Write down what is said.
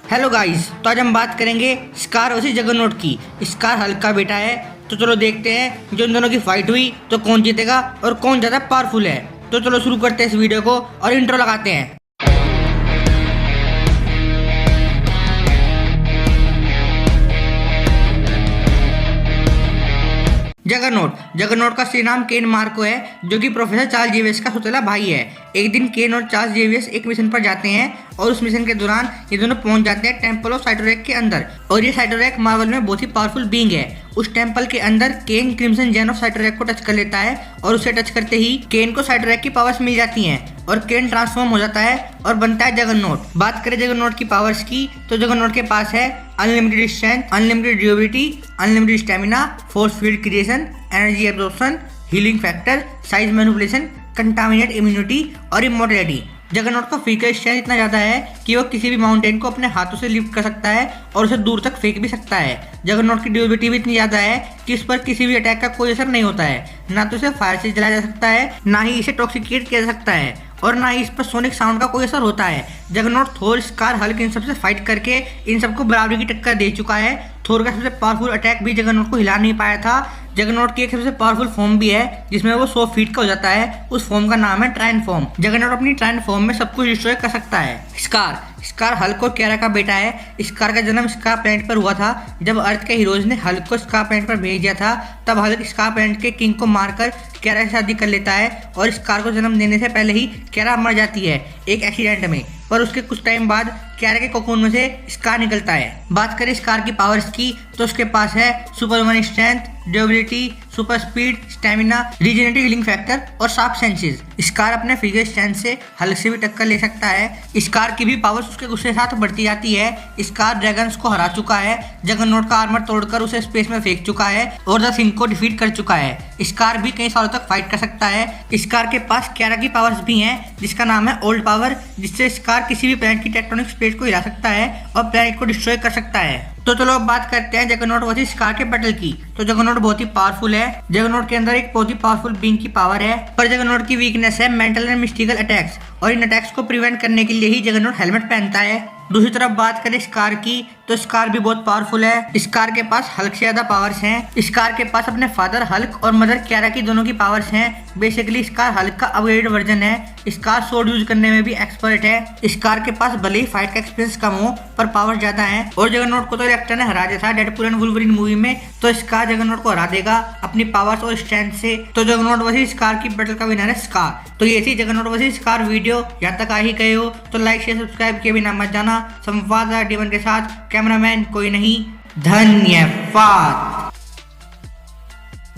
Hello guys, तो आज हम बात करेंगे स्कार वर्सेस जगरनॉट की। स्कार हल्क का बेटा है, तो चलो देखते हैं जो इन दोनों की फाइट हुई तो कौन जीतेगा और कौन ज़्यादा पावरफुल है। तो चलो शुरू करते हैं इस वीडियो को और इंट्रो लगाते हैं। जगरनॉट का असली नाम केन मार्को है, जो कि प्रोफेसर चार्ल्स जेवियर्स का सौतेला भाई है। एक दिन केन और चार्ल्स जेवियर्स एक मिशन पर जाते हैं और उस मिशन के दौरान ये दोनों पहुंच जाते हैं टेम्पल ऑफ साइटोरेक के अंदर। और ये साइटोरेक मार्वल में बहुत ही पावरफुल बीइंग है। उस टेम्पल के अंदर केन क्रिम्सन जेन ऑफ साइटोरेक को टच कर लेता है और उसे टच करते ही केन को साइटोरेक की पावर्स मिल जाती हैं और केन ट्रांसफॉर्म हो जाता है और बनता है जगरनॉट। बात करें जगरनॉट की पावर्स की, तो जगरनॉट के पास है unlimited strength, unlimited durability, unlimited stamina, force field creation, energy absorption, healing factor, size manipulation, contaminate immunity और इमोर्टैलिटी। जगरनॉट का फिजिकल स्ट्रेंथ इतना ज़्यादा है कि वो किसी भी माउंटेन को अपने हाथों से लिफ्ट कर सकता है और उसे दूर तक फेंक भी सकता है। जगरनॉट की ड्यूरेबिलिटी भी इतनी ज़्यादा है कि इस पर किसी भी अटैक का कोई असर नहीं होता है। ना तो इसे फायर से जलाया जा सकता है, ना ही इसे टॉक्सिकेट किया जा सकता है और ना ही इस पर सोनिक साउंड का कोई असर होता है। जगरनॉट, थोर, स्कार, हल्क इन सबसे फाइट करके इन सबको बराबरी की टक्कर दे चुका है। थोर का सबसे पावरफुल अटैक भी जगरनॉट को हिला नहीं पाया था। जगरनॉट की एक सबसे पावरफुल फॉर्म भी है जिसमें वो 100 फीट का हो जाता है। उस फॉर्म का नाम है ट्राइन फॉर्म। जगरनॉट अपनी ट्राइन फॉर्म में सब कुछ डिस्ट्रॉय कर सकता है। स्कार हल्क और कैरा का बेटा है। स्कार का जन्म स्कार प्लैनेट पर हुआ था। जब अर्थ के हीरोज ने हल्क को स्कार प्लैनेट पर भेज दिया था, तब हल्क स्कार प्लैनेट के किंग को मारकर कैरा से शादी कर लेता है और स्कार को जन्म देने से पहले ही कैरा मर जाती है एक एक्सीडेंट में। पर उसके कुछ टाइम बाद कैरा के कोकून में से स्कार निकलता है। बात करें स्कार की पावर्स की, तो उसके पास है सुपरह्यूमन strength, durability, super speed, stamina, regenerative healing factor और शार्प सेंसेस। स्कार अपने फिजिकल स्ट्रेंथ से हल्क से भी टक्कर ले सकता है। स्कार की भी पावर्स उसके गुस्से के साथ बढ़ती जाती है। स्कार ड्रैगन्स को हरा चुका है, जगरनॉट का आर्मर तोड़कर उसे स्पेस में फेंक चुका है और द थिंग को डिफीट कर चुका है। स्कार भी कई सालों तक फाइट कर सकता है। स्कार के पास कैरा की पावर्स भी हैं, जिसका नाम है ओल्ड पावर, जिससे स्कार किसी भी प्लैनेट की टेक्टोनिक स्पेस को हिला सकता है और प्लैनेट को डिस्ट्रॉय कर सकता है। तो चलो अब बात करते हैं जगरनॉट वर्सेस स्कार के बैटल की। तो जगरनॉट बहुत ही पावरफुल है। जगरनॉट के अंदर एक बहुत ही पावरफुल बीइंग की पावर है, पर जगरनॉट की वीकनेस है मेंटल एंड मिस्टिकल अटैक्स, और इन अटैक्स को प्रिवेंट करने के लिए ही जगरनॉट हेलमेट पहनता है। दूसरी तरफ बात करें स्कार की, तो स्कार भी बहुत पावरफुल है। स्कार के पास हल्क से ज्यादा पावर्स हैं। स्कार के पास अपने फादर हल्क और मदर कैरा की दोनों की पावर्स हैं। बेसिकली स्कार हल्क का अपग्रेडेड वर्जन है। स्कार स्वॉर्ड यूज करने में भी एक्सपर्ट है। स्कार के पास भले ही फाइट का एक्सपीरियंस कम हो, पर पावर ज्यादा है। और जगरनॉट को तो एक्टर ने हरा दिया था डेडपूल एंड वुल्वरीन मूवी में, तो स्कार जगरनॉट को हरा देगा अपनी पावर्स और स्ट्रेंथ से। तो जगरनॉट वर्सेस स्कार की बैटल का विनर है स्कार। तो ये थी जगरनॉट वर्सेस स्कार वीडियो। यहाँ तक आ ही गए हो तो लाइक शेयर सब्सक्राइब किए बिना मत जाना। संवाददाता डीवन के साथ कैमरामैन कोई नहीं। धन्यवाद।